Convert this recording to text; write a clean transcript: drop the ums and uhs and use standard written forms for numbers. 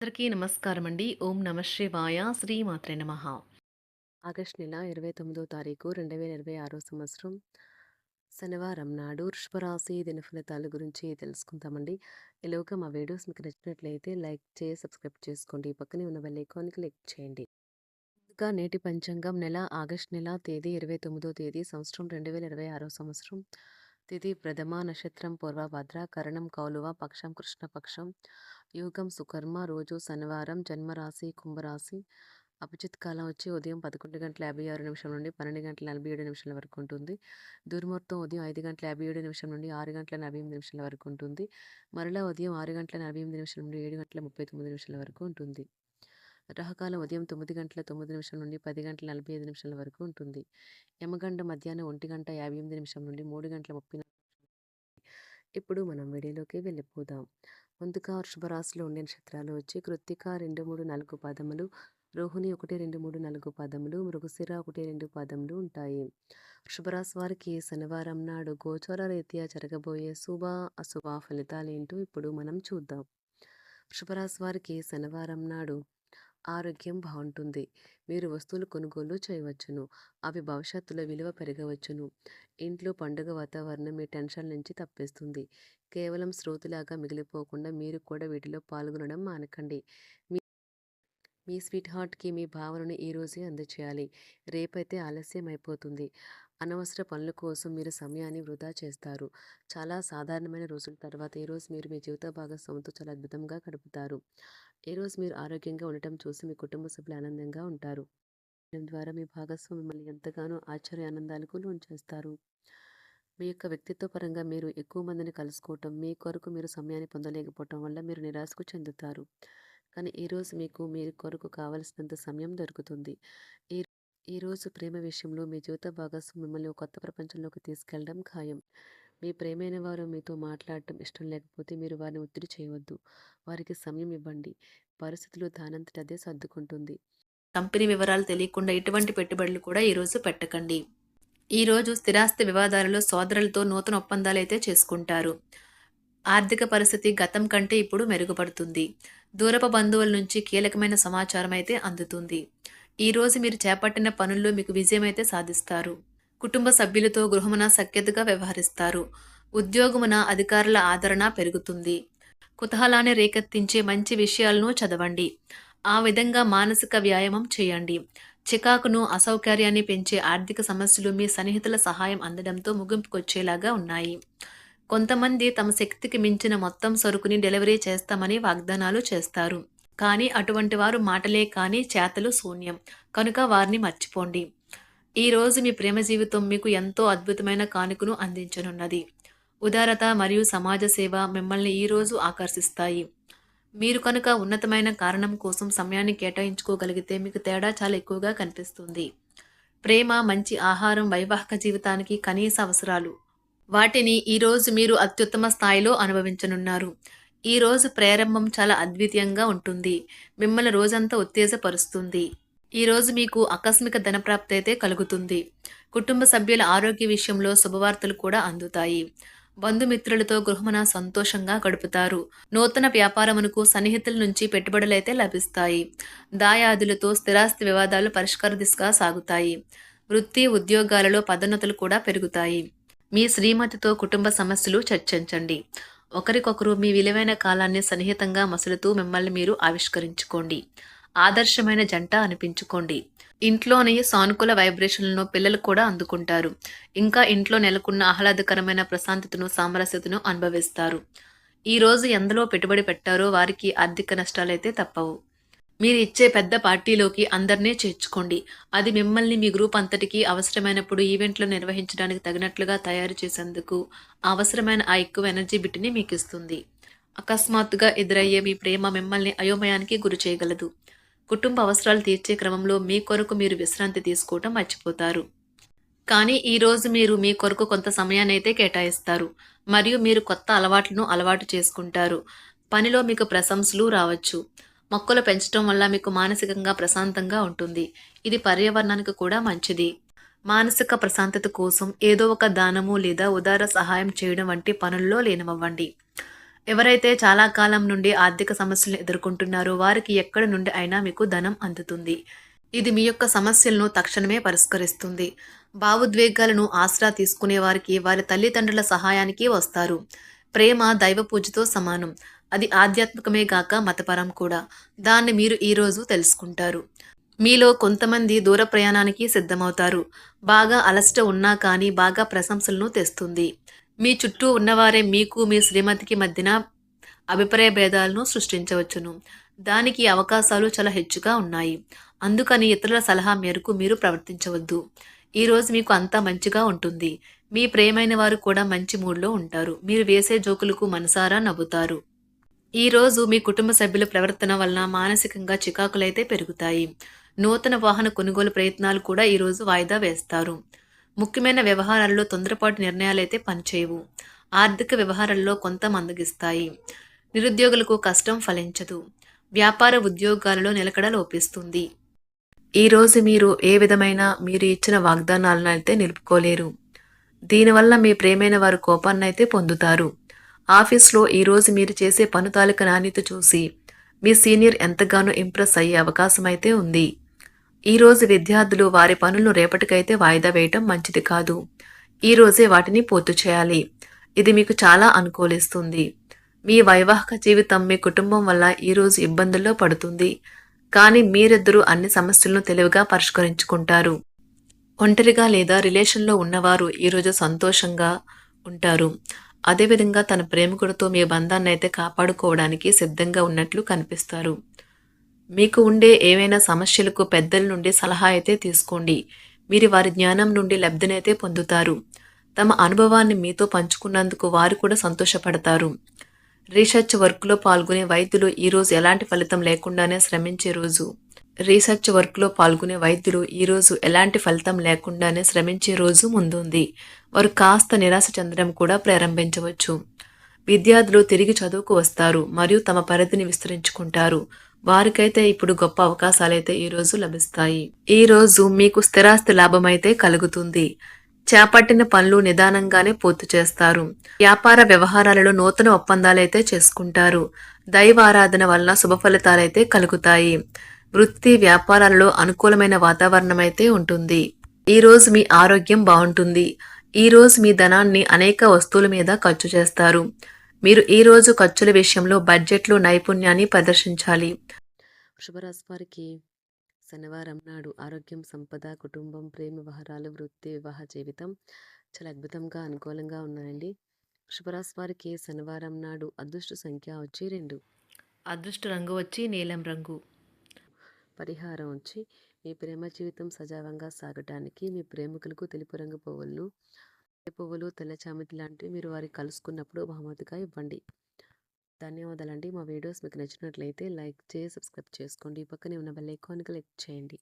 అందరికీ నమస్కారం అండి. ఓం నమ శివాయ. శ్రీమాత్రే నమః. ఆగస్టు నెల 29వ తారీఖు 2026 సంవత్సరం శనివారం నాడు వృషభరాశి దినఫలితాల గురించి తెలుసుకుందామండి. ఈలోగా మా వీడియోస్ మీకు నచ్చినట్లయితే లైక్ చేసి సబ్స్క్రైబ్ చేసుకోండి. పక్కనే ఉన్న బెల్ ఐకాన్ క్లిక్ చేయండి. ముందుగా నేటి పంచాంగం నెల ఆగస్టు నెల తేదీ 29వ తేదీ సంవత్సరం 2026 సంవత్సరం. తిథి ప్రథమ, నక్షత్రం పూర్వభద్ర, కరణం కౌలువ, పక్షం కృష్ణపక్షం, యోగం సుకర్మ, రోజు శనివారం, జన్మరాశి కుంభరాశి. అభిజిత్ కాలం వచ్చి ఉదయం 11:56 నుండి 12:47 వరకు ఉంటుంది. దుర్ముహూర్తం ఉదయం 5:57 నుండి 6:48 వరకు ఉంటుంది. మరలా ఉదయం 6:48 నుండి 7:39 వరకు ఉంటుంది. రాహుకాలం ఉదయం 9:09 నుండి 10:45 వరకు ఉంటుంది. యమగండ మధ్యాహ్నం 1:58 నుండి 3:30. ఇప్పుడు మనం వీడియోలోకి వెళ్ళిపోదాం. ముందుగా వృషభ రాశిలో ఉండే నక్షత్రాలు వచ్చి కృత్తిక 2, 3, 4 పాదములు, రోహిణి 1, 2, 3, 4 పాదములు, మృగశిర 1, 2 పాదములు ఉంటాయి. వృషభ రాశి వారికి శనివారం నాడు గోచార రీత్యా జరగబోయే శుభ అశుభ ఫలితాలేంటో ఇప్పుడు మనం చూద్దాం. వృషభ రాశి వారికి శనివారం నాడు ఆరోగ్యం బాగుంటుంది. మీరు వస్తువులు కొనుగోలు చేయవచ్చును. అవి భవిష్యత్తులో విలువ పెరగవచ్చును. ఇంట్లో పండుగ వాతావరణం మీ టెన్షన్ నుంచి తప్పిస్తుంది. కేవలం శ్రోతలాగా మిగిలిపోకుండా మీరు కూడా వీటిలో పాల్గొనడం మానకండి. మీ మీ స్వీట్ హార్ట్కి మీ భావనను ఈ రోజే అందచేయాలి. రేపైతే ఆలస్యం అయిపోతుంది. అనవసర పనుల కోసం మీరు సమయాన్ని వృధా చేస్తారు. చాలా సాధారణమైన రోజుల తర్వాత ఈరోజు మీరు మీ జీవిత భాగస్వామితో చాలా అద్భుతంగా గడుపుతారు. ఈరోజు మీరు ఆరోగ్యంగా ఉండటం చూసి మీ కుటుంబ సభ్యులు ఆనందంగా ఉంటారు. దీని ద్వారా మీ భాగస్వామి మిమ్మల్ని ఎంతగానో ఆశ్చర్య ఆనందాలకు లోన్చేస్తారు. మీ యొక్క వ్యక్తిత్వ పరంగా మీరు ఎక్కువ మందిని కలుసుకోవటం, మీ కొరకు మీరు సమయాన్ని పొందలేకపోవటం వల్ల మీరు నిరాశకు చెందుతారు. కానీ ఈరోజు మీకు మీ కొరకు కావలసినంత సమయం దొరుకుతుంది. ఈ ఈరోజు ప్రేమ విషయంలో మీ జీవిత భాగస్వామి మిమ్మల్ని ఒక కొత్త ప్రపంచంలోకి తీసుకెళ్లడం ఖాయం. మీ ప్రేమైన వారు మీతో మాట్లాడటం ఇష్టం లేకపోతే మీరు వారిని ఒత్తిడి చేయవద్దు. వారికి సమయం ఇవ్వండి. పరిస్థితులు దానంతట అదే సర్దుకుంటుంది. కంపెనీ వివరాలు తెలియకుండా ఎటువంటి పెట్టుబడులు కూడా ఈరోజు పెట్టకండి. ఈరోజు స్థిరాస్తి వివాదాలలో సోదరులతో నూతన ఒప్పందాలైతే చేసుకుంటారు. ఆర్థిక పరిస్థితి గతం కంటే ఇప్పుడు మెరుగుపడుతుంది. దూరపు బంధువుల నుంచి కీలకమైన సమాచారం అయితే అందుతుంది. ఈరోజు మీరు చేపట్టిన పనుల్లో మీకు విజయం అయితే సాధిస్తారు. కుటుంబ సభ్యులతో గృహమున సఖ్యతగా వ్యవహరిస్తారు. ఉద్యోగమున అధికారుల ఆదరణ పెరుగుతుంది. కుతూహలాన్ని రేకెత్తించే మంచి విషయాలను చదవండి. ఆ విధంగా మానసిక వ్యాయామం చేయండి. చికాకును, అసౌకర్యాన్ని పెంచే ఆర్థిక సమస్యలు మీ సన్నిహితుల సహాయం అందడంతో ముగింపుకొచ్చేలాగా ఉన్నాయి. కొంతమంది తమ శక్తికి మించిన మొత్తం సరుకుని డెలివరీ చేస్తామని వాగ్దానాలు చేస్తారు. కానీ అటువంటి వారు మాటలే కానీ చేతలు శూన్యం. కనుక వారిని మర్చిపోండి. ఈ రోజు మీ ప్రేమ జీవితం మీకు ఎంతో అద్భుతమైన కానుకను అందించనున్నది. ఉదారత మరియు సమాజ సేవ మిమ్మల్ని ఈ రోజు ఆకర్షిస్తాయి. మీరు కనుక ఉన్నతమైన కారణం కోసం సమయాన్ని కేటాయించుకోగలిగితే మీకు తేడా చాలా ఎక్కువగా కనిపిస్తుంది. ప్రేమ, మంచి ఆహారం వైవాహిక జీవితానికి కనీస అవసరాలు. వాటిని ఈరోజు మీరు అత్యుత్తమ స్థాయిలో అనుభవించనున్నారు. ఈ రోజు ప్రారంభం చాలా అద్వితీయంగా ఉంటుంది. మిమ్మల్ని రోజంతా ఉత్తేజపరుస్తుంది. ఈ రోజు మీకు ఆకస్మిక ధనప్రాప్తి అయితే కలుగుతుంది. కుటుంబ సభ్యుల ఆరోగ్య విషయంలో శుభవార్తలు కూడా అందుతాయి. బంధుమిత్రులతో గృహమున సంతోషంగా గడుపుతారు. నూతన వ్యాపారమునకు సన్నిహితుల నుంచి పెట్టుబడులైతే లభిస్తాయి. దాయాదులతో స్థిరాస్తి వివాదాలు పరిష్కార దిశగా సాగుతాయి. వృత్తి, ఉద్యోగాలలో పదోన్నతులు కూడా పెరుగుతాయి. మీ శ్రీమతితో కుటుంబ సమస్యలు చర్చించండి. ఒకరికొకరు మీ విలువైన కాలాన్ని సన్నిహితంగా మసులుతూ మిమ్మల్ని మీరు ఆవిష్కరించుకోండి. ఆదర్శమైన జంట అనిపించుకోండి. ఇంట్లోని సానుకూల వైబ్రేషన్లను పిల్లలు కూడా అందుకుంటారు. ఇంకా ఇంట్లో నెలకొన్న ఆహ్లాదకరమైన ప్రశాంతతను, సామరస్యతను అనుభవిస్తారు. ఈ రోజు ఎందులో పెట్టుబడి పెట్టారో వారికి ఆర్థిక నష్టాలైతే తప్పవు. మీరు ఇచ్చే పెద్ద పార్టీలోకి అందరినీ చేర్చుకోండి. అది మిమ్మల్ని మీ గ్రూప్ అంతటికి అవసరమైనప్పుడు ఈవెంట్లు నిర్వహించడానికి తగినట్లుగా తయారు చేసేందుకు అవసరమైన ఆ ఎక్కువ ఎనర్జీ బిట్ని మీకు ఇస్తుంది. అకస్మాత్తుగా ఎదురయ్యే మీ ప్రేమ మిమ్మల్ని అయోమయానికి గురి చేయగలదు. కుటుంబ అవసరాలు తీర్చే క్రమంలో మీ కొరకు మీరు విశ్రాంతి తీసుకోవటం మర్చిపోతారు. కానీ ఈ రోజు మీరు మీ కొరకు కొంత సమయాన్ని అయితే కేటాయిస్తారు. మరియు మీరు కొత్త అలవాట్లను అలవాటు చేసుకుంటారు. పనిలో మీకు ప్రశంసలు రావచ్చు. మొక్కలు పెంచడం వల్ల మీకు మానసికంగా ప్రశాంతంగా ఉంటుంది. ఇది పర్యావరణానికి కూడా మంచిది. మానసిక ప్రశాంతత కోసం ఏదో ఒక దానము లేదా ఉదార సహాయం చేయడం వంటి పనుల్లో లీనమవ్వండి. ఎవరైతే చాలా కాలం నుండి ఆర్థిక సమస్యలను ఎదుర్కొంటున్నారో వారికి ఎక్కడి నుండి అయినా మీకు ధనం అందుతుంది. ఇది మీ యొక్క సమస్యలను తక్షణమే పరిష్కరిస్తుంది. భావోద్వేగాలను ఆసరా తీసుకునే వారికి వారి తల్లిదండ్రుల సహాయానికి వస్తారు. ప్రేమ దైవ పూజతో సమానం. అది ఆధ్యాత్మికమే గాక మతపరం కూడా. దాన్ని మీరు ఈరోజు తెలుసుకుంటారు. మీలో కొంతమంది దూర ప్రయాణానికి సిద్ధమవుతారు. బాగా అలసట ఉన్నా కానీ బాగా ప్రశంసలను తెస్తుంది. మీ చుట్టూ ఉన్నవారే మీకు మీ శ్రీమతికి మధ్యన అభిప్రాయ భేదాలను సృష్టించవచ్చును. దానికి అవకాశాలు చాలా హెచ్చుగా ఉన్నాయి. అందుకని ఇతరుల సలహా మేరకు మీరు ప్రవర్తించవద్దు. ఈరోజు మీకు అంతా మంచిగా ఉంటుంది. మీ ప్రియమైన వారు కూడా మంచి మూడ్లో ఉంటారు. మీరు వేసే జోకులకు మనసారా నవ్వుతారు. ఈరోజు మీ కుటుంబ సభ్యుల ప్రవర్తన వలన మానసికంగా చికాకులైతే పెరుగుతాయి. నూతన వాహన కొనుగోలు ప్రయత్నాలు కూడా ఈరోజు వాయిదా వేస్తారు. ముఖ్యమైన వ్యవహారాల్లో తొందరపాటు నిర్ణయాలైతే పనిచేయవు. ఆర్థిక వ్యవహారాల్లో కొంత మందగిస్తాయి. నిరుద్యోగులకు కష్టం ఫలించదు. వ్యాపార ఉద్యోగాలలో నిలకడ లోపిస్తుంది. ఈరోజు మీరు ఏ విధమైన మీరు ఇచ్చిన వాగ్దానాలను అయితే నిలుపుకోలేరు. దీనివల్ల మీ ప్రేమైన వారు కోపాన్నైతే పొందుతారు. ఆఫీస్లో ఈరోజు మీరు చేసే పను తాలూకా నాణ్యత చూసి మీ సీనియర్ ఎంతగానో ఇంప్రెస్ అయ్యే అవకాశం అయితే ఉంది. ఈరోజు విద్యార్థులు వారి పనులను రేపటికైతే వాయిదా వేయటం మంచిది కాదు. ఈరోజే వాటిని పూర్తి చేయాలి. ఇది మీకు చాలా అనుకూలిస్తుంది. మీ వైవాహిక జీవితం మీ కుటుంబం వల్ల ఈరోజు ఇబ్బందుల్లో పడుతుంది. కానీ మీరిద్దరూ అన్ని సమస్యలను తెలివిగా పరిష్కరించుకుంటారు. ఒంటరిగా లేదా రిలేషన్లో ఉన్నవారు ఈరోజు సంతోషంగా ఉంటారు. అదేవిధంగా తన ప్రేమికుడితో మీ బంధాన్ని అయితే కాపాడుకోవడానికి సిద్ధంగా ఉన్నట్లు కనిపిస్తారు. మీకు ఉండే ఏవైనా సమస్యలకు పెద్దల నుండి సలహా అయితే తీసుకోండి. మీరు వారి జ్ఞానం నుండి లబ్ధినైతే పొందుతారు. తమ అనుభవాన్ని మీతో పంచుకున్నందుకు వారు కూడా సంతోషపడతారు. రీసెర్చ్ వర్క్లో పాల్గొనే వైద్యులు ఈరోజు ఎలాంటి ఫలితం లేకుండానే శ్రమించే రోజు. ఈరోజు ఎలాంటి ఫలితం లేకుండానే శ్రమించే రోజు ముందుంది. వారు కాస్త నిరాశ చెందడం కూడా ప్రారంభించవచ్చు. విద్యార్థులు తిరిగి చదువుకు వస్తారు మరియు తమ పరిధిని విస్తరించుకుంటారు. వారికైతే ఇప్పుడు గొప్ప అవకాశాలైతే ఈరోజు లభిస్తాయి. ఈరోజు మీకు స్థిరాస్తి లాభమైతే కలుగుతుంది. చేపట్టిన పనులు నిదానంగానే పూర్తి చేస్తారు. వ్యాపార వ్యవహారాలలో నూతన ఒప్పందాలైతే చేసుకుంటారు. దైవ ఆరాధన వలన శుభ ఫలితాలైతే కలుగుతాయి. వృత్తి వ్యాపారాలలో అనుకూలమైన వాతావరణం అయితే ఉంటుంది. ఈరోజు మీ ఆరోగ్యం బాగుంటుంది. ఈరోజు మీ ధనాన్ని అనేక వస్తువుల మీద ఖర్చు చేస్తారు. మీరు ఈరోజు ఖర్చుల విషయంలో బడ్జెట్లో నైపుణ్యాన్ని ప్రదర్శించాలి. వృషభరాశి వారికి శనివారం నాడు ఆరోగ్యం, సంపద, కుటుంబం, ప్రేమ వ్యవహారాలు, వృత్తి, వివాహ జీవితం చాలా అద్భుతంగా అనుకూలంగా ఉన్నాయండి. వృషభరాశి వారికి శనివారం నాడు అదృష్ట సంఖ్య వచ్చి 2. అదృష్ట రంగు వచ్చి నీలం రంగు. పరిహారం వచ్చి మీ ప్రేమ జీవితం సజావంగా సాగటానికి మీ ప్రేమికులకు తెలుపు రంగు పువ్వులు, తెల్ల చామంతి లాంటివి మీరు వారికి కలుసుకున్నప్పుడు బహుమతిగా ఇవ్వండి. ధన్యవాదాలండి. మా వీడియోస్ మీకు నచ్చినట్లయితే లైక్ చేసి సబ్స్క్రైబ్ చేసుకోండి. పక్కనే ఉన్న బెల్ ఐకాన్ క్లిక్ చేయండి.